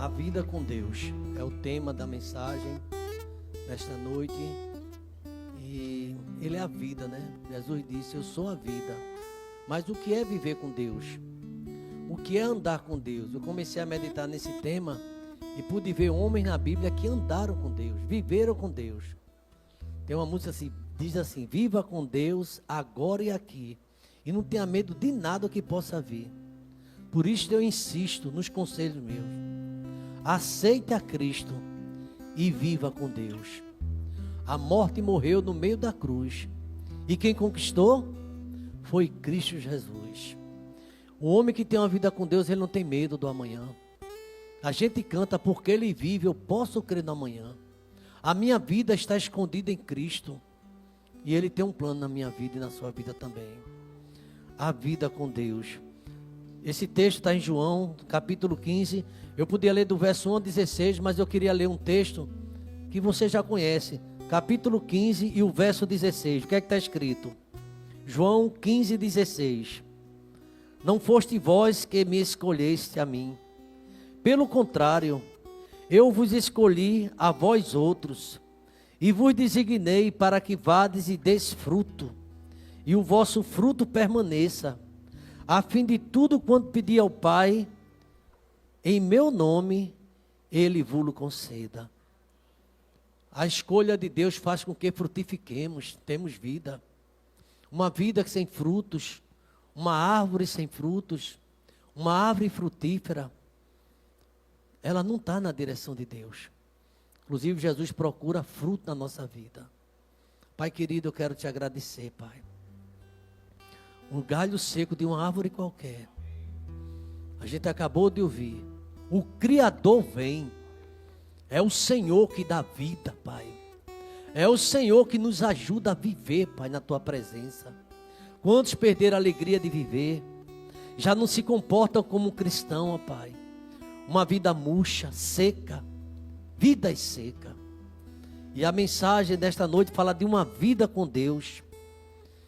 A vida com Deus é o tema da mensagem desta noite. E Ele é a vida, né? Jesus disse: eu sou a vida. Mas o que é viver com Deus? O que é andar com Deus? Eu comecei a meditar nesse tema e pude ver homens na Bíblia que andaram com Deus, viveram com Deus. Tem uma música assim, diz assim: viva com Deus agora e aqui, e não tenha medo de nada que possa vir. Por isso eu insisto nos conselhos meus: aceite a Cristo e viva com Deus. A morte morreu no meio da cruz, e quem conquistou foi Cristo Jesus. O homem que tem uma vida com Deus, ele não tem medo do amanhã. A gente canta: porque Ele vive, eu posso crer no amanhã. A minha vida está escondida em Cristo, e Ele tem um plano na minha vida e na sua vida também. A vida com Deus. Esse texto está em João, capítulo 15. Eu podia ler do verso 1 ao 16, mas eu queria ler um texto que você já conhece. Capítulo 15 e o verso 16. O que é que está escrito? João 15, 16. Não foste vós que me escolheste a mim. Pelo contrário, eu vos escolhi a vós outros, e vos designei para que vades e deis fruto, e o vosso fruto permaneça, a fim de tudo quanto pedir ao Pai, em meu nome, Ele vos conceda. A escolha de Deus faz com que frutifiquemos, temos vida. Uma vida sem frutos, uma árvore sem frutos, uma árvore frutífera, ela não está na direção de Deus. Inclusive, Jesus procura fruto na nossa vida. Pai querido, eu quero te agradecer, Pai. Um galho seco de uma árvore qualquer. A gente acabou de ouvir. O Criador vem. É o Senhor que dá vida, Pai. É o Senhor que nos ajuda a viver, Pai, na Tua presença. Quantos perderam a alegria de viver? Já não se comportam como um cristão, ó Pai. Uma vida murcha, seca, vida seca. E a mensagem desta noite fala de uma vida com Deus.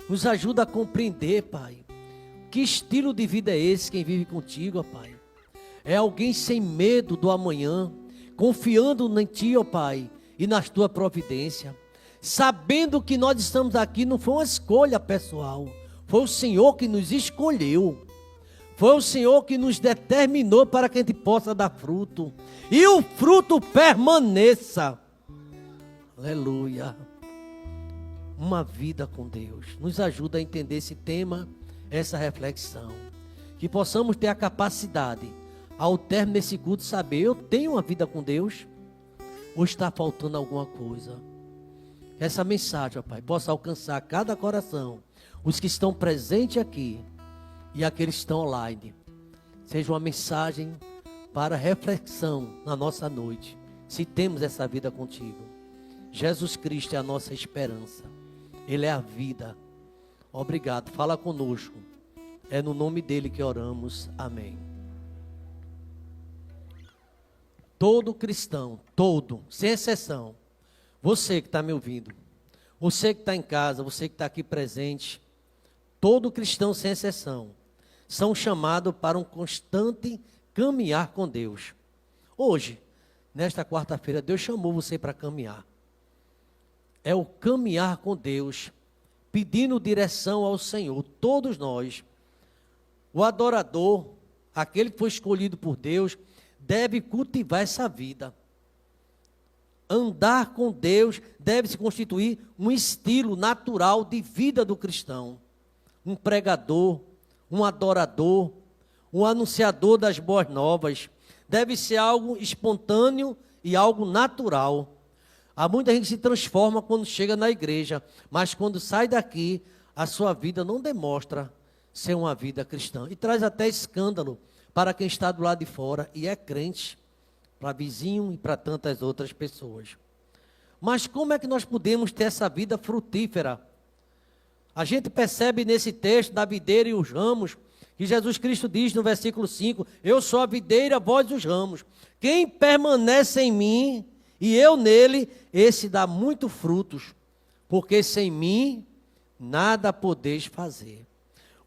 Nos ajuda a compreender, Pai, que estilo de vida é esse quem vive contigo, ó Pai. É alguém sem medo do amanhã, confiando em Ti, ó Pai, e na Tua providência, sabendo que nós estamos aqui não foi uma escolha pessoal, foi o Senhor que nos escolheu. Foi o Senhor que nos determinou para que a gente possa dar fruto. E o fruto permaneça. Aleluia. Uma vida com Deus. Nos ajuda a entender esse tema, essa reflexão. Que possamos ter a capacidade, ao término desse culto, saber: eu tenho uma vida com Deus? Ou está faltando alguma coisa? Que essa mensagem, ó Pai, possa alcançar cada coração. Os que estão presentes aqui e aqueles que estão online. Seja uma mensagem para reflexão na nossa noite. Se temos essa vida contigo. Jesus Cristo é a nossa esperança. Ele é a vida. Obrigado. Fala conosco. É no nome dele que oramos. Amém. Todo cristão, todo, sem exceção. Você que está me ouvindo. Você que está em casa, você que está aqui presente. Todo cristão, sem exceção, são chamados para um constante caminhar com Deus. Hoje, nesta quarta-feira, Deus chamou você para caminhar. É o caminhar com Deus, pedindo direção ao Senhor. Todos nós, o adorador, aquele que foi escolhido por Deus, deve cultivar essa vida. Andar com Deus deve se constituir um estilo natural de vida do cristão. Um pregador, um adorador, um anunciador das boas novas. Deve ser algo espontâneo e algo natural. Há muita gente que se transforma quando chega na igreja, mas quando sai daqui, a sua vida não demonstra ser uma vida cristã. E traz até escândalo para quem está do lado de fora e é crente, para vizinho e para tantas outras pessoas. Mas como é que nós podemos ter essa vida frutífera? A gente percebe nesse texto da videira e os ramos, que Jesus Cristo diz no versículo 5, eu sou a videira, vós os ramos. Quem permanece em mim e eu nele, esse dá muito frutos, porque sem mim nada podeis fazer.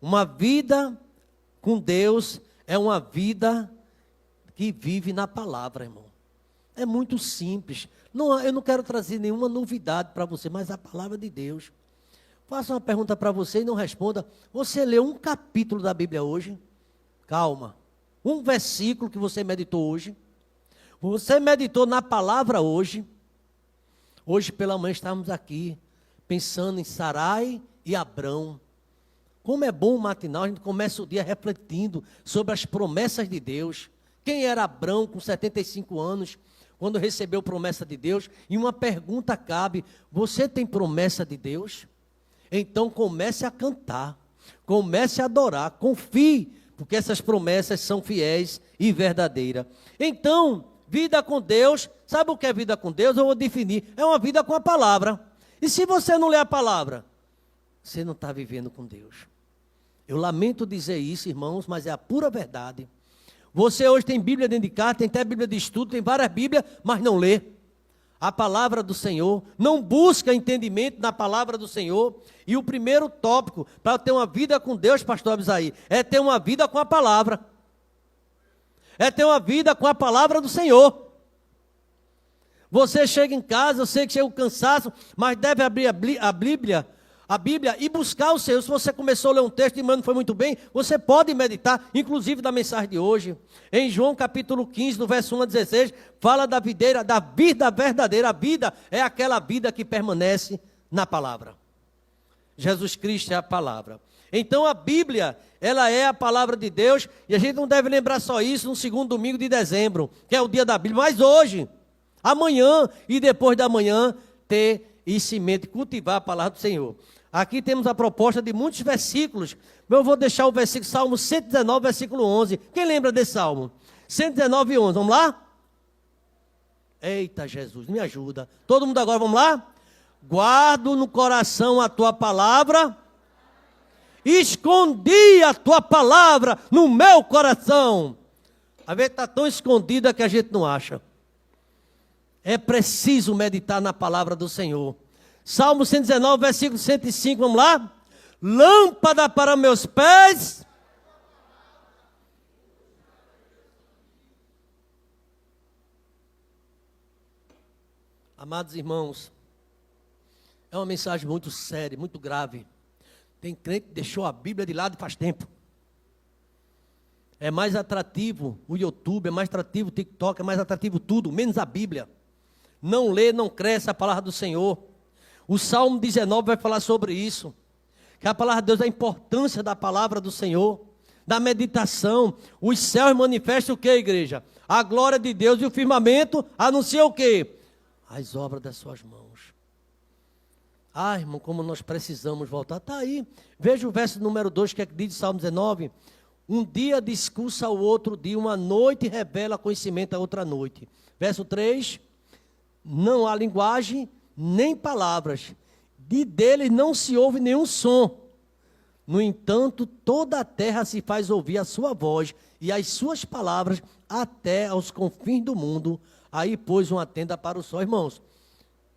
Uma vida com Deus é uma vida que vive na palavra, irmão. É muito simples. Não, eu não quero trazer nenhuma novidade para você, mas a palavra de Deus. Faço uma pergunta para você e não responda. Você leu um capítulo da Bíblia hoje? Calma. Um versículo que você meditou hoje? Você meditou na palavra hoje? Hoje pela manhã estávamos aqui, pensando em Sarai e Abrão. Como é bom o matinal, a gente começa o dia refletindo sobre as promessas de Deus. Quem era Abrão com 75 anos, quando recebeu promessa de Deus? E uma pergunta cabe: você tem promessa de Deus? Então comece a cantar, comece a adorar, confie, porque essas promessas são fiéis e verdadeiras. Então, vida com Deus, sabe o que é vida com Deus? Eu vou definir, é uma vida com a palavra. E se você não lê a palavra, você não está vivendo com Deus. Eu lamento dizer isso, irmãos, mas é a pura verdade. Você hoje tem Bíblia dentro de casa, tem até Bíblia de estudo, tem várias Bíblias, mas não lê a palavra do Senhor, não busca entendimento na palavra do Senhor. E o primeiro tópico para ter uma vida com Deus, pastor Abisaí, é ter uma vida com a palavra. É ter uma vida com a palavra do Senhor. Você chega em casa, eu sei que chega o cansaço, mas deve abrir a Bíblia e buscar o Senhor. Se você começou a ler um texto e não foi muito bem, você pode meditar, inclusive da mensagem de hoje. Em João capítulo 15, do verso 1 a 16, fala da videira, da vida verdadeira. A vida é aquela vida que permanece na palavra. Jesus Cristo é a palavra. Então a Bíblia, ela é a palavra de Deus, e a gente não deve lembrar só isso no segundo domingo de dezembro, que é o dia da Bíblia, mas hoje, amanhã e depois da manhã, ter isso em mente, cultivar a palavra do Senhor. Aqui temos a proposta de muitos versículos. Eu vou deixar o versículo, Salmo 119, versículo 11. Quem lembra desse Salmo? 119, 11. Vamos lá? Eita, Jesus, me ajuda. Todo mundo agora, vamos lá? Guardo no coração a tua palavra. Escondi a tua palavra no meu coração. A vezes está tão escondida que a gente não acha. É preciso meditar na palavra do Senhor. Salmo 119, versículo 105, vamos lá? Lâmpada para meus pés. Amados irmãos, é uma mensagem muito séria, muito grave. Tem crente que deixou a Bíblia de lado faz tempo. É mais atrativo o YouTube, é mais atrativo o TikTok, é mais atrativo tudo, menos a Bíblia. Não lê, não cresce a palavra do Senhor. O Salmo 19 vai falar sobre isso. Que a palavra de Deus, a importância da palavra do Senhor, da meditação. Os céus manifestam o que, igreja? A glória de Deus, e o firmamento anuncia o que? As obras das suas mãos. Ah, irmão, como nós precisamos voltar. Está aí. Veja o verso número 2, que é que diz o Salmo 19. Um dia discursa o outro dia, uma noite revela conhecimento a outra noite. Verso 3. Não há linguagem, nem palavras. De deles não se ouve nenhum som. No entanto, toda a terra se faz ouvir a sua voz e as suas palavras até aos confins do mundo. Aí pôs uma tenda para o sol. Irmãos,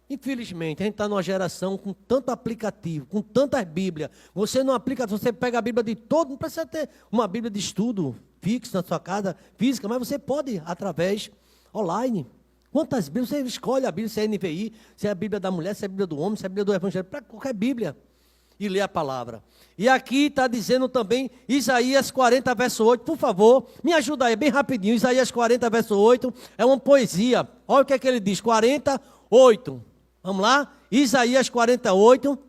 infelizmente, a gente está numa geração com tanto aplicativo, com tantas Bíblias. Você não aplica, você pega a Bíblia de todo, não precisa ter uma Bíblia de estudo fixo na sua casa, física, mas você pode, através, online. Quantas Bíblias? Você escolhe a Bíblia, se é NVI, se é a Bíblia da mulher, se é a Bíblia do homem, se é a Bíblia do Evangelho, para qualquer Bíblia. E lê a palavra. E aqui está dizendo também, Isaías 40, verso 8, por favor, me ajuda aí, bem rapidinho. Isaías 40, verso 8, é uma poesia. Olha o que é que ele diz, 48. Vamos lá? Isaías 48.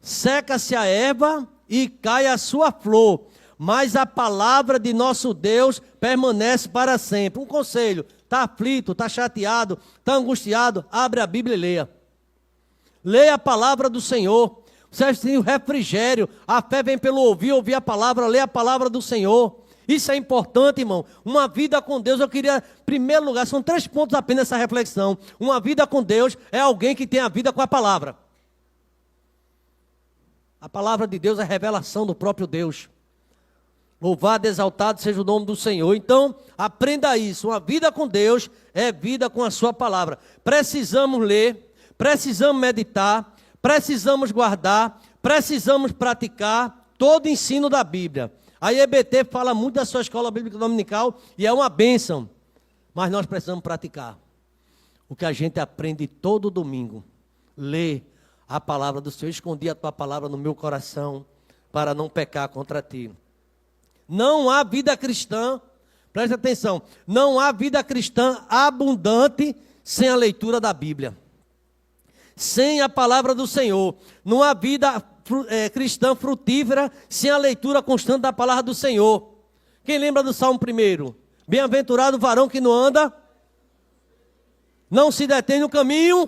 Seca-se a erva e cai a sua flor, mas a palavra de nosso Deus permanece para sempre. Um conselho, está aflito, está chateado, está angustiado, abre a Bíblia e leia. Leia a palavra do Senhor. Você tem o refrigério, a fé vem pelo ouvir a palavra, ler a palavra do Senhor. Isso é importante, irmão. Uma vida com Deus, eu queria, em primeiro lugar, são 3 pontos apenas essa reflexão. Uma vida com Deus é alguém que tem a vida com a palavra. A palavra de Deus é a revelação do próprio Deus. Louvado, exaltado seja o nome do Senhor. Então, aprenda isso. Uma vida com Deus é vida com a sua palavra. Precisamos ler, precisamos meditar, precisamos guardar, precisamos praticar todo o ensino da Bíblia. A EBT fala muito da sua escola bíblica dominical e é uma bênção. Mas nós precisamos praticar o que a gente aprende todo domingo. Ler a palavra do Senhor. Escondi a tua palavra no meu coração para não pecar contra ti. Não há vida cristã, preste atenção, não há vida cristã abundante sem a leitura da Bíblia. Sem a palavra do Senhor. Não há vida cristã frutífera sem a leitura constante da palavra do Senhor. Quem lembra do Salmo 1? Bem-aventurado o varão que não anda, não se detém no caminho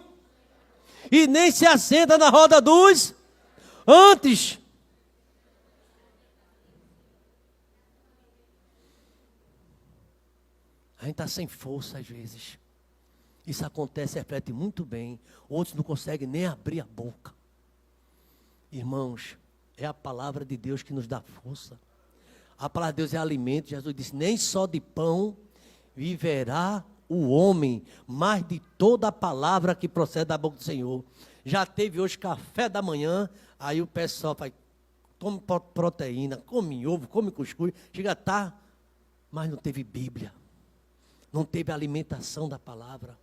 e nem se assenta na roda dos antes. A gente está sem força às vezes. Isso acontece, reflete muito bem. Outros não conseguem nem abrir a boca. Irmãos, é a palavra de Deus que nos dá força. A palavra de Deus é alimento. Jesus disse, nem só de pão viverá o homem, mas de toda a palavra que procede da boca do Senhor. Já teve hoje café da manhã, aí o pessoal faz, come proteína, come ovo, come cuscuz, chega tá, mas não teve Bíblia. Não teve alimentação da palavra.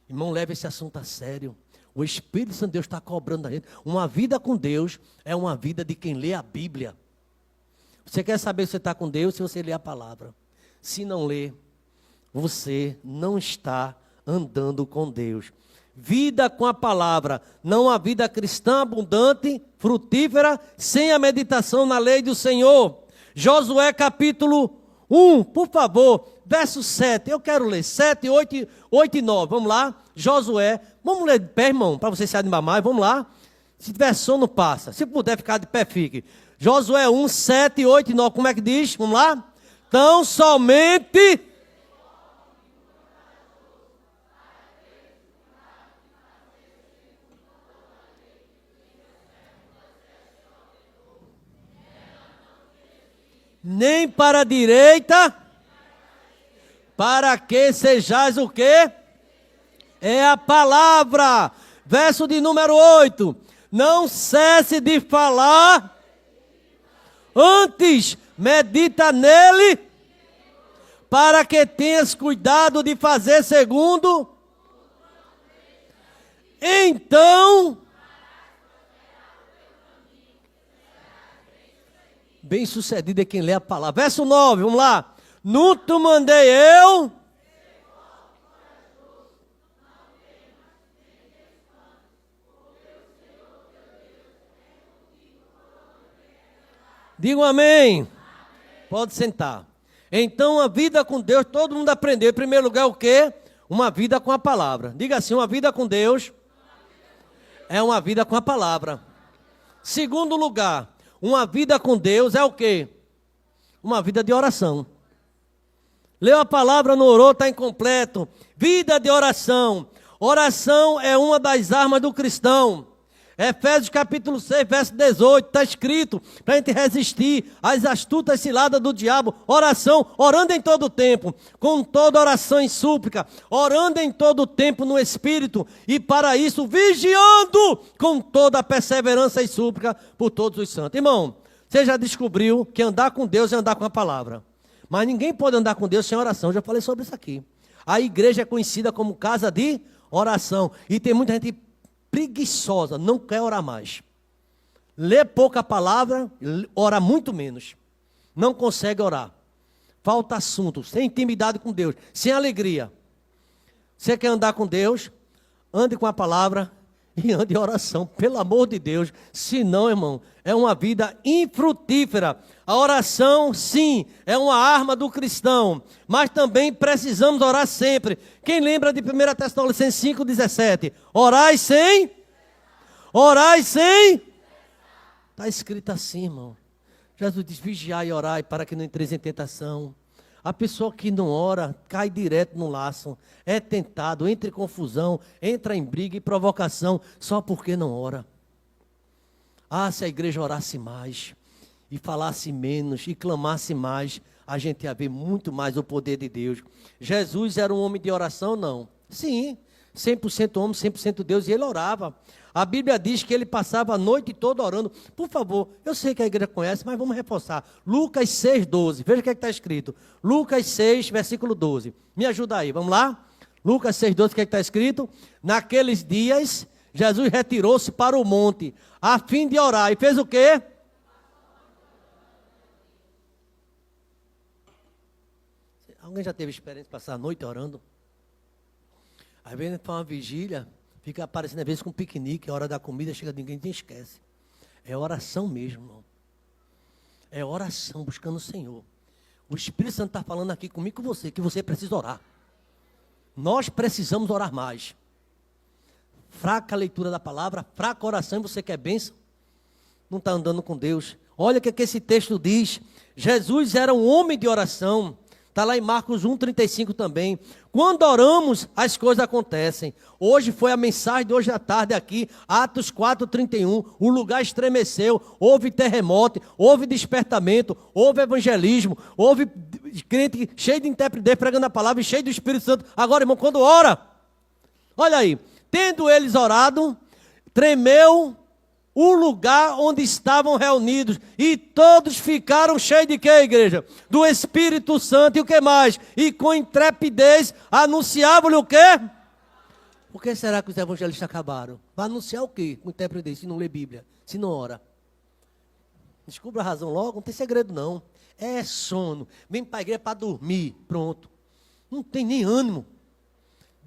Irmão, leve esse assunto a sério. O Espírito Santo de Deus está cobrando da gente. Uma vida com Deus é uma vida de quem lê a Bíblia. Você quer saber se você está com Deus, se você lê a palavra. Se não lê, você não está andando com Deus. Vida com a palavra. Não há vida cristã abundante, frutífera, sem a meditação na lei do Senhor. Josué capítulo 1, por favor, verso 7. Eu quero ler 7, 8 e 9. Vamos lá. Josué. Vamos ler de pé, irmão, para você se animar mais. Vamos lá. Se tiver sono, passa. Se puder ficar de pé, fique. Josué 1, 7, 8 e 9. Como é que diz? Vamos lá. Tão somente... nem para a direita, para que sejais o quê? É a palavra. Verso de número 8. Não cesse de falar, antes medita nele, para que tenhas cuidado de fazer segundo. Então... bem-sucedido é quem lê a palavra. Verso 9, vamos lá. Não te mandei eu. Digam amém. Pode sentar. Então, a vida com Deus, todo mundo aprendeu. Em primeiro lugar, o quê? Uma vida com a palavra. Diga assim, uma vida com Deus é uma vida com a palavra. Segundo lugar, uma vida com Deus é o quê? Uma vida de oração. Leu a palavra, não orou, está incompleto. Vida de oração. Oração é uma das armas do cristão. Efésios capítulo 6, verso 18, está escrito, para a gente resistir às astutas ciladas do diabo. Oração, orando em todo o tempo, com toda oração e súplica, orando em todo o tempo no Espírito, e para isso vigiando com toda a perseverança e súplica por todos os santos. Irmão, você já descobriu que andar com Deus é andar com a palavra. Mas ninguém pode andar com Deus sem oração, eu já falei sobre isso aqui. A igreja é conhecida como casa de oração, e tem muita gente preguiçosa, não quer orar mais. Lê pouca palavra, ora muito menos. Não consegue orar. Falta assunto, sem intimidade com Deus, sem alegria. Você quer andar com Deus? Ande com a palavra e ande em oração, pelo amor de Deus. Senão, irmão, é uma vida infrutífera. A oração, sim, é uma arma do cristão, mas também precisamos orar sempre. Quem lembra de 1 Tessalonicenses 5,17? Orai sem? Está escrito assim, irmão. Jesus diz, vigiai e orai para que não entreis em tentação. A pessoa que não ora, cai direto no laço, é tentado, entra em confusão, entra em briga e provocação, só porque não ora. Ah, se a igreja orasse mais, e falasse menos, e clamasse mais, a gente ia ver muito mais o poder de Deus. Jesus era um homem de oração? Não. Sim, 100% homem, 100% Deus, e ele orava. A Bíblia diz que ele passava a noite toda orando. Por favor, eu sei que a igreja conhece, mas vamos reforçar. Lucas 6:12, veja o que está escrito. Lucas 6, versículo 12. Me ajuda aí, vamos lá? Lucas 6:12, o que está escrito? Naqueles dias, Jesus retirou-se para o monte, a fim de orar. E fez o quê? Alguém já teve experiência de passar a noite orando? Às vezes faz uma vigília, fica aparecendo às vezes com um piquenique, a hora da comida, chega ninguém nem esquece. É oração mesmo, irmão. É oração, buscando o Senhor. O Espírito Santo está falando aqui comigo e com você, que você precisa orar. Nós precisamos orar mais. Fraca leitura da palavra, fraca oração, e você quer bênção? Não está andando com Deus. Olha o que esse texto diz. Jesus era um homem de oração. Está lá em Marcos 1,35 também. Quando oramos, as coisas acontecem. Hoje foi a mensagem de hoje à tarde aqui, Atos 4,31. O lugar estremeceu, houve terremoto, houve despertamento, houve evangelismo, houve crente cheio de intérprete pregando a palavra e cheio do Espírito Santo. Agora, irmão, quando ora, olha aí, tendo eles orado, tremeu o lugar onde estavam reunidos, e todos ficaram cheios de quê, igreja? Do Espírito Santo, e o que mais? E com intrepidez anunciavam-lhe o quê? Por que será que os evangelistas acabaram? Vai anunciar o quê? Com intrepidez, se não lê Bíblia, se não ora. Descubra a razão logo, não tem segredo não. É sono, vem para a igreja para dormir, pronto. Não tem nem ânimo.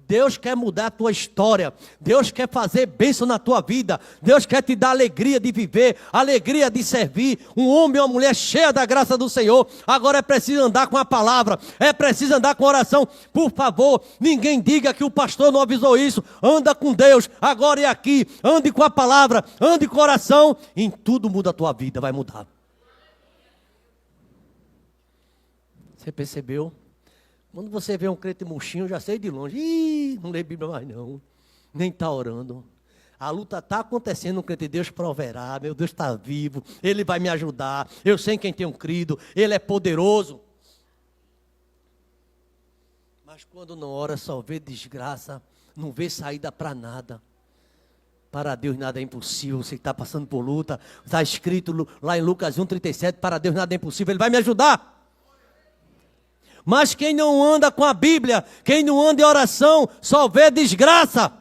Deus quer mudar a tua história. Deus quer fazer bênção na tua vida. Deus quer te dar alegria de viver, alegria de servir. Um homem ou uma mulher cheia da graça do Senhor. Agora é preciso andar com a palavra. É preciso andar com a oração. Por favor, ninguém diga que o pastor não avisou isso. Anda com Deus, agora e aqui. Ande com a palavra, ande com a oração. Em tudo muda a tua vida, vai mudar. Você percebeu? Quando você vê um crente murchinho, já sei de longe. Ih, não lê Bíblia mais não. Nem está orando. A luta está acontecendo, o crente de Deus proverá. Meu Deus está vivo. Ele vai me ajudar. Eu sei em quem tenho crido. Ele é poderoso. Mas quando não ora, só vê desgraça. Não vê saída para nada. Para Deus nada é impossível. Você está passando por luta. Está escrito lá em Lucas 1,37. Para Deus nada é impossível. Ele vai me ajudar. Mas quem não anda com a Bíblia, quem não anda em oração, só vê desgraça.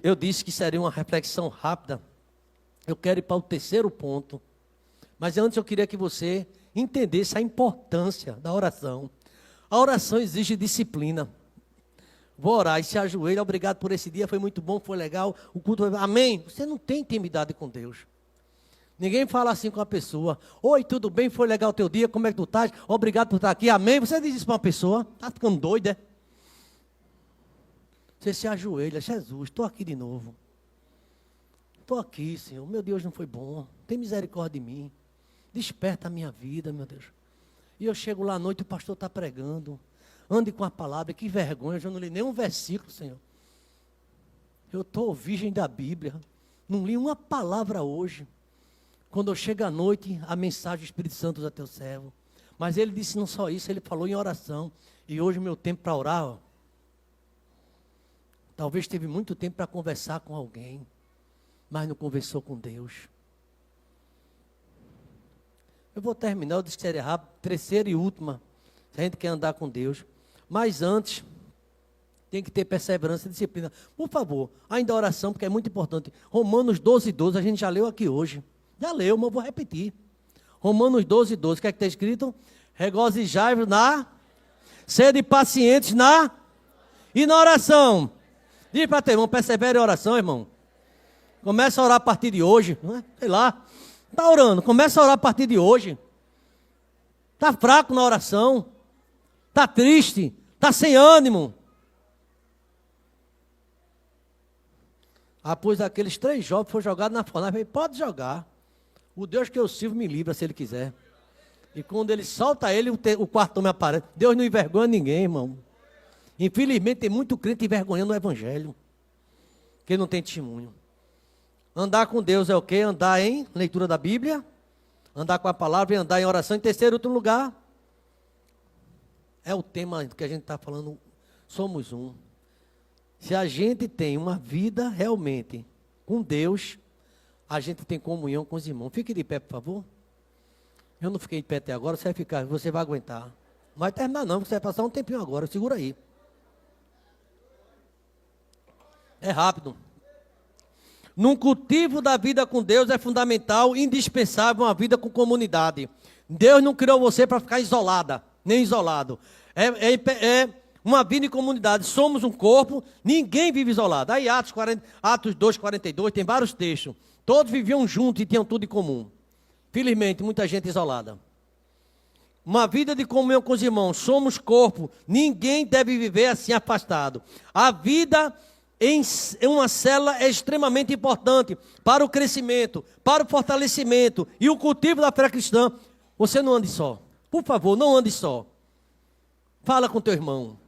Eu disse que seria uma reflexão rápida. Eu quero ir para o terceiro ponto. Mas antes eu queria que você entendesse a importância da oração. A oração exige disciplina. Vou orar e se ajoelha. Obrigado por esse dia, foi muito bom, foi legal. O culto foi... Amém. Você não tem intimidade com Deus. Ninguém fala assim com a pessoa. Oi, tudo bem? Foi legal o teu dia? Como é que tu estás? Obrigado por estar aqui. Amém? Você diz isso para uma pessoa? Está ficando doido, é? Você se ajoelha. Jesus, estou aqui de novo. Estou aqui, Senhor. Meu Deus, não foi bom. Tem misericórdia de mim. Desperta a minha vida, meu Deus. E eu chego lá à noite, o pastor está pregando. Ande com a palavra. Que vergonha, eu já não li nenhum versículo, Senhor. Eu estou virgem da Bíblia. Não li uma palavra hoje. Quando eu chego à noite, a mensagem do Espírito Santo usa teu servo. Mas ele disse não só isso, ele falou em oração. E hoje o meu tempo para orar, ó, talvez teve muito tempo para conversar com alguém, mas não conversou com Deus. Eu vou terminar, eu disse que seria rápido, terceira e última, se a gente quer andar com Deus. Mas antes, tem que ter perseverança e disciplina. Por favor, ainda a oração, porque é muito importante. Romanos 12:12, a gente já leu aqui hoje. Já leu, mas eu vou repetir. Romanos 12:12, o que é que está escrito? Regozijai-vos na, sede pacientes na, e na oração. Diz para teu irmão, persevere em oração, irmão. Começa a orar a partir de hoje, não é? Sei lá. Está orando, começa a orar a partir de hoje. Está fraco na oração. Está triste, está sem ânimo. Após aqueles 3 jovens foram jogados na fornalha, eu falei, pode jogar. O Deus que eu sirvo me livra se Ele quiser. E quando Ele solta ele, o quarto homem aparece. Deus não envergonha ninguém, irmão. Infelizmente tem muito crente envergonhando o Evangelho. Que não tem testemunho. Andar com Deus é o quê? Andar em leitura da Bíblia. Andar com a palavra e andar em oração. Em terceiro e último lugar, é o tema que a gente está falando, somos um. Se a gente tem uma vida realmente com Deus, a gente tem comunhão com os irmãos. Fique de pé, por favor. Eu não fiquei de pé até agora, você vai ficar, você vai aguentar. Não vai terminar não, você vai passar um tempinho agora, segura aí. É rápido. Num cultivo da vida com Deus é fundamental, indispensável uma vida com comunidade. Deus não criou você para ficar isolada, nem isolado. É uma vida em comunidade. Somos um corpo, ninguém vive isolado. Aí Atos 2:42, tem vários textos. Todos viviam juntos e tinham tudo em comum. Felizmente, muita gente isolada. Uma vida de comunhão com os irmãos. Somos corpo, ninguém deve viver assim afastado. A vida em uma célula é extremamente importante para o crescimento, para o fortalecimento e o cultivo da fé cristã. Você não ande só. Por favor, não ande só. Fala com teu irmão.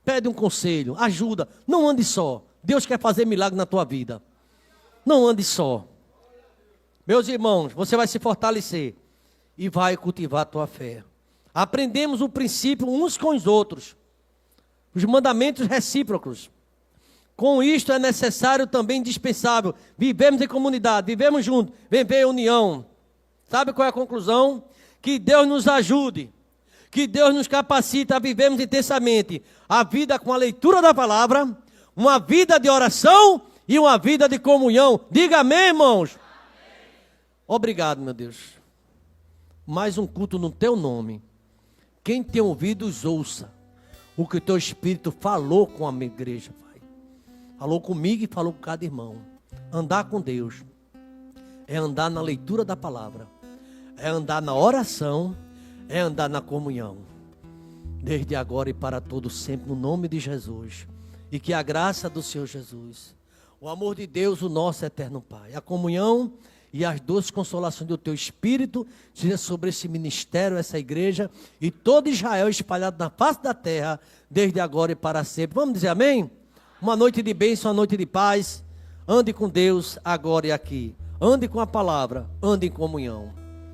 Pede um conselho, ajuda. Não ande só. Deus quer fazer milagre na tua vida. Não ande só. Meus irmãos, você vai se fortalecer e vai cultivar a tua fé. Aprendemos o princípio uns com os outros. Os mandamentos recíprocos. Com isto é necessário também indispensável. Vivemos em comunidade, vivemos juntos, viver em união. Sabe qual é a conclusão? Que Deus nos ajude, que Deus nos capacite a vivermos intensamente a vida com a leitura da palavra, uma vida de oração e uma vida de comunhão. Diga amém, irmãos. Amém. Obrigado, meu Deus. Mais um culto no teu nome. Quem tem ouvidos, ouça o que o teu Espírito falou com a minha igreja, Pai. Falou comigo e falou com cada irmão. Andar com Deus é andar na leitura da palavra, é andar na oração, é andar na comunhão. Desde agora e para todo sempre, no nome de Jesus. E que a graça do Senhor Jesus, o amor de Deus, o nosso eterno Pai, a comunhão e as doces consolações do teu Espírito seja sobre esse ministério, essa igreja e todo Israel espalhado na face da terra, desde agora e para sempre. Vamos dizer amém? Uma noite de bênção, uma noite de paz. Ande com Deus agora e aqui. Ande com a palavra, ande em comunhão.